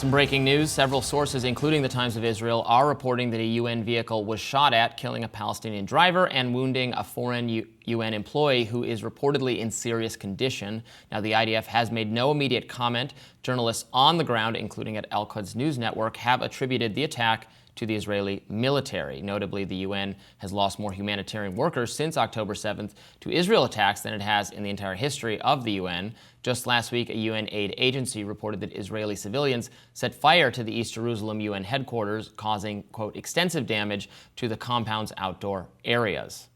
Some breaking news. Several sources, including the Times of Israel, are reporting that a UN vehicle was shot at, killing a Palestinian driver and wounding a foreign UN employee who is reportedly in serious condition. Now, the IDF has made no immediate comment. Journalists on the ground, including at Al-Quds News Network, have attributed the attack to the Israeli military. Notably, the UN has lost more humanitarian workers since October 7th to Israel attacks than it has in the entire history of the UN. Just last week, a UN aid agency reported that Israeli civilians set fire to the East Jerusalem UN headquarters, causing, quote, extensive damage to the compound's outdoor areas.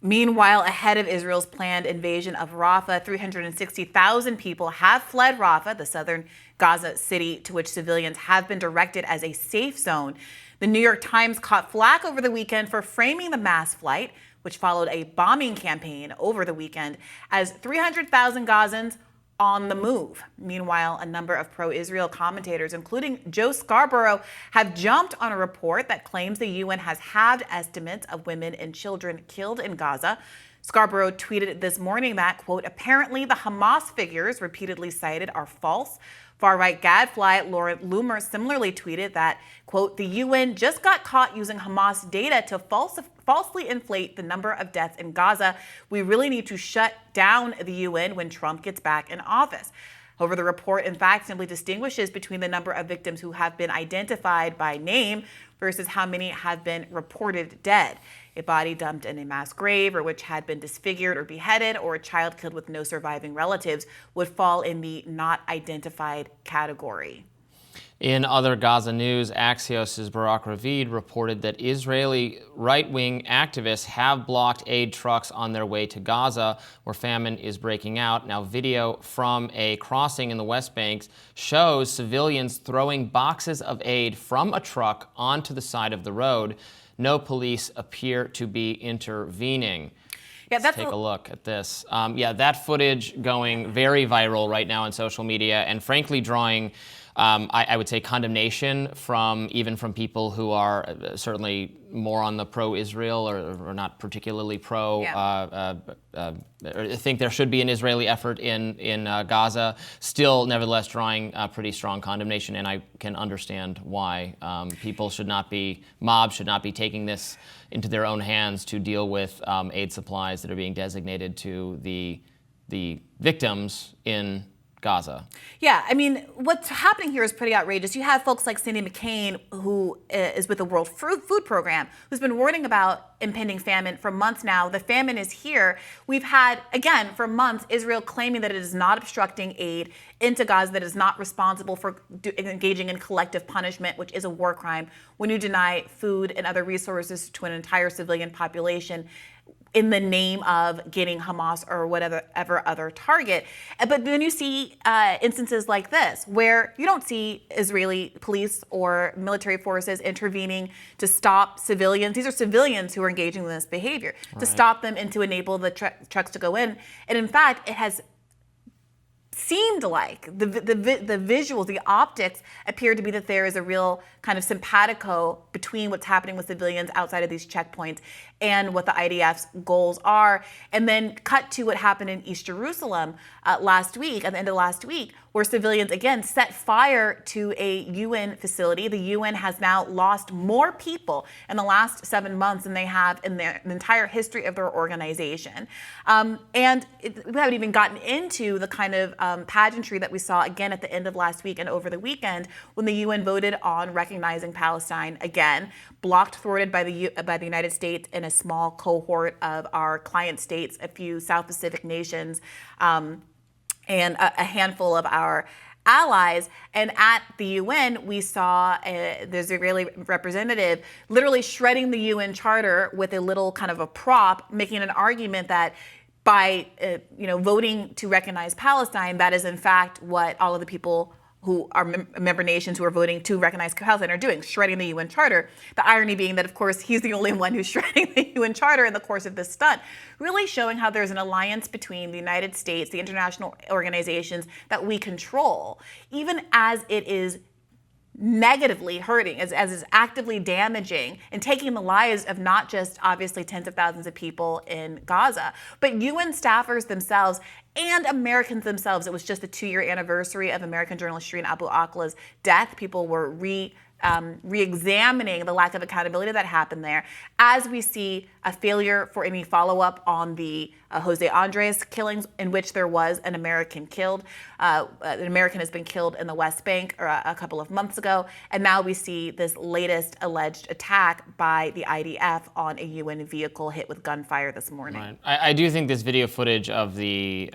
Meanwhile, ahead of Israel's planned invasion of Rafah, 360,000 people have fled Rafah, the southern Gaza city to which civilians have been directed as a safe zone. The New York Times caught flack over the weekend for framing the mass flight, which followed a bombing campaign over the weekend, as 300,000 Gazans on the move. Meanwhile, a number of pro-Israel commentators, including Joe Scarborough, have jumped on a report that claims the UN has halved estimates of women and children killed in Gaza. Scarborough tweeted this morning that, quote, apparently the Hamas figures repeatedly cited are false. Far-right gadfly Laura Loomer similarly tweeted that, quote, the UN just got caught using Hamas data to falsely inflate the number of deaths in Gaza. We really need to shut down the UN when Trump gets back in office. However, the report, in fact, simply distinguishes between the number of victims who have been identified by name versus how many have been reported dead. A body dumped in a mass grave or which had been disfigured or beheaded, or a child killed with no surviving relatives would fall in the not identified category. In other Gaza news, Axios' Barak Ravid reported that Israeli right-wing activists have blocked aid trucks on their way to Gaza, where famine is breaking out. Now, video from a crossing in the West Bank shows civilians throwing boxes of aid from a truck onto the side of the road. No police appear to be intervening. Yeah, Let's take a look at this. That footage going very viral right now on social media, and frankly drawing, I would say, condemnation even from people who are certainly more on the pro-Israel or not particularly pro. Or think there should be an Israeli effort in Gaza. Still, nevertheless, drawing pretty strong condemnation, and I can understand why mobs should not be taking this into their own hands to deal with aid supplies that are being designated to the victims in Gaza. Yeah, I mean, what's happening here is pretty outrageous. You have folks like Cindy McCain, who is with the World Food Program, who's been warning about impending famine for months now. The famine is here. We've had, again, for months, Israel claiming that it is not obstructing aid into Gaza, that it is not responsible for engaging in collective punishment, which is a war crime, when you deny food and other resources to an entire civilian population in the name of getting Hamas or whatever other target. But then you see instances like this, where you don't see Israeli police or military forces intervening to stop civilians. These are civilians who are engaging in this behavior, to stop them and to enable the trucks to go in. And in fact, it has seemed like the visuals, the optics appear to be that there is a real kind of simpatico between what's happening with civilians outside of these checkpoints and what the IDF's goals are. And then cut to what happened in East Jerusalem last week, at the end of last week, where civilians again set fire to a UN facility. The UN has now lost more people in the last 7 months than they have in the entire history of their organization. We haven't even gotten into the kind of pageantry that we saw again at the end of last week and over the weekend, when the UN voted on recognizing Palestine again, thwarted by the United States and a small cohort of our client states, a few South Pacific nations, and a handful of our allies. And at the UN, we saw the Israeli representative literally shredding the UN charter with a little kind of a prop, making an argument that by voting to recognize Palestine, that is in fact what all of the people who are member nations who are voting to recognize Palestine are doing, shredding the UN Charter. The irony being that, of course, he's the only one who's shredding the UN Charter in the course of this stunt, really showing how there's an alliance between the United States, the international organizations that we control, even as it is negatively hurting, as is actively damaging and taking the lives of not just obviously tens of thousands of people in Gaza, but UN staffers themselves and Americans themselves. It was just the 2-year anniversary of American journalist Shireen Abu Akleh's death. People were re-examining the lack of accountability that happened there, as we see a failure for any follow-up on the Jose Andres killings, in which there was an American killed. An American has been killed in the West Bank a couple of months ago, and now we see this latest alleged attack by the IDF on a UN vehicle hit with gunfire this morning. Right. I do think this video footage of the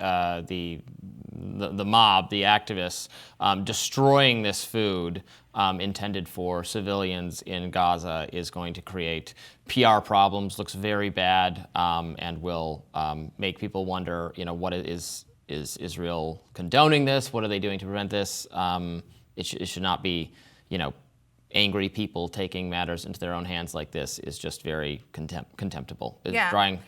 mob, the activists, destroying this food intended for civilians in Gaza is going to create PR problems, looks very bad, and will make people wonder, what is Israel condoning this? What are they doing to prevent this? It should not be, angry people taking matters into their own hands like this is just very contemptible. It's drawing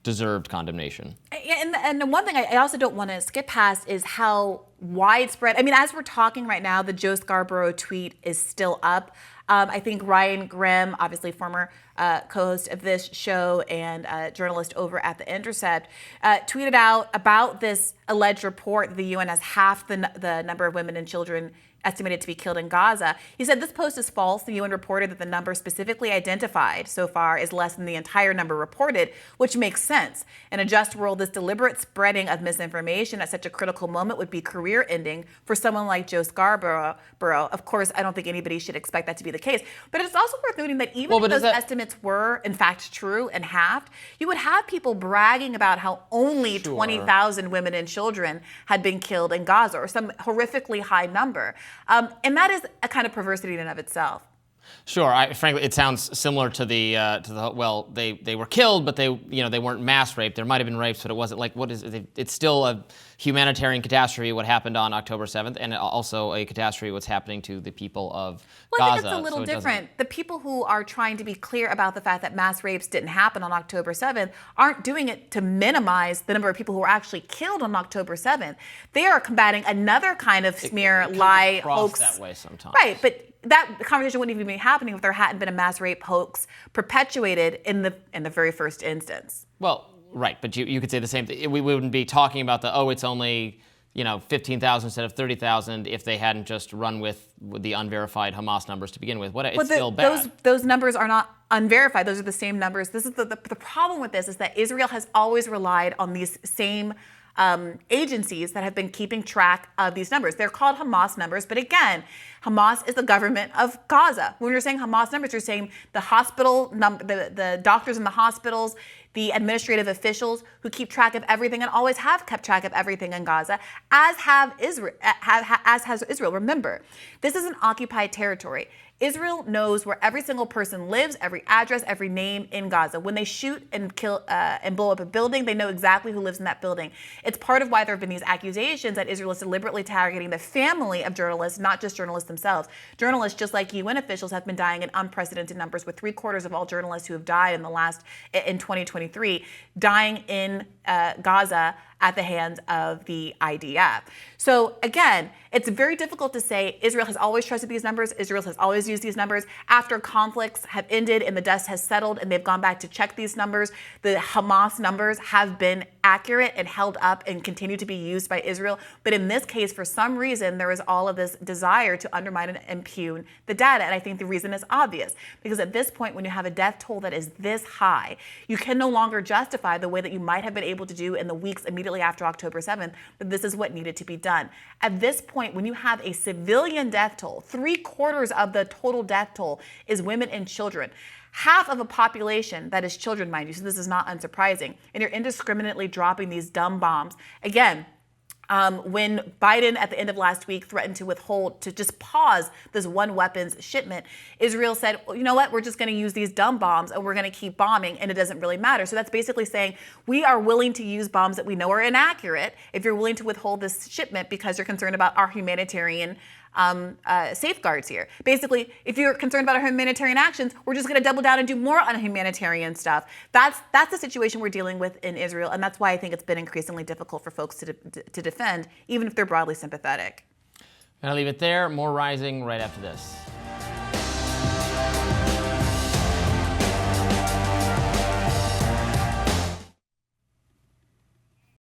deserved condemnation. And the one thing I also don't want to skip past is how widespread, as we're talking right now, the Joe Scarborough tweet is still up. I think Ryan Grimm, obviously former co-host of this show and journalist over at The Intercept, tweeted out about this alleged report that the UN has half the number of women and children estimated to be killed in Gaza. He said this post is false. The UN reported that the number specifically identified so far is less than the entire number reported, which makes sense. In a just world, this deliberate spreading of misinformation at such a critical moment would be career-ending for someone like Joe Scarborough. Of course, I don't think anybody should expect that to be the case. But it's also worth noting that even if those estimates were, in fact, true and halved, you would have people bragging about how only 20,000 women and children had been killed in Gaza, or some horrifically high number. And that is a kind of perversity in and of itself. Sure. Frankly, it sounds similar to they were killed, but they weren't mass raped. There might have been rapes, but it wasn't like, what is it? It's still a humanitarian catastrophe, what happened on October 7th, and also a catastrophe, what's happening to the people of Gaza. I think it's a little different. The people who are trying to be clear about the fact that mass rapes didn't happen on October 7th aren't doing it to minimize the number of people who were actually killed on October 7th. They are combating another kind of smear, lie, hoax. That way sometimes. Right, but that conversation wouldn't even be happening if there hadn't been a mass rape hoax perpetuated in the very first instance. Well, right, but you could say the same thing. We wouldn't be talking about it's only 15,000 instead of 30,000 if they hadn't just run with the unverified Hamas numbers to begin with. It's still bad. Those numbers are not unverified. Those are the same numbers. This is the problem with this is that Israel has always relied on these same agencies that have been keeping track of these numbers. They're called Hamas numbers, but again, Hamas is the government of Gaza. When you're saying Hamas numbers, you're saying the hospital number, the doctors in the hospitals, the administrative officials who keep track of everything and always have kept track of everything in Gaza, as has Israel. Remember, this is an occupied territory. Israel knows where every single person lives, every address, every name in Gaza. When they shoot and kill and blow up a building, they know exactly who lives in that building. It's part of why there have been these accusations that Israel is deliberately targeting the family of journalists, not just journalists themselves. Journalists, just like UN officials, have been dying in unprecedented numbers, with 3/4 of all journalists who have died in 2023 dying in Gaza at the hands of the IDF. So again, it's very difficult to say Israel has always trusted these numbers. Israel has always used these numbers. After conflicts have ended and the dust has settled and they've gone back to check these numbers, the Hamas numbers have been accurate and held up and continue to be used by Israel. But in this case, for some reason, there is all of this desire to undermine and impugn the data. And I think the reason is obvious, because at this point, when you have a death toll that is this high, you can no longer justify the way that you might have been able to do in the weeks immediately after October 7th, that this is what needed to be done. At this point, when you have a civilian death toll, 3/4 of the total death toll is women and children. Half of a population that is children, mind you, so this is not unsurprising. And you're indiscriminately dropping these dumb bombs. Again, when Biden at the end of last week threatened to just pause this one weapons shipment, Israel said, well, you know what, we're just going to use these dumb bombs and we're going to keep bombing and it doesn't really matter. So that's basically saying we are willing to use bombs that we know are inaccurate if you're willing to withhold this shipment because you're concerned about our humanitarian safeguards here. Basically, if you're concerned about our humanitarian actions, we're just going to double down and do more on humanitarian stuff. That's the situation we're dealing with in Israel, and that's why I think it's been increasingly difficult for folks to defend, even if they're broadly sympathetic. And I'll leave it there. More rising right after this.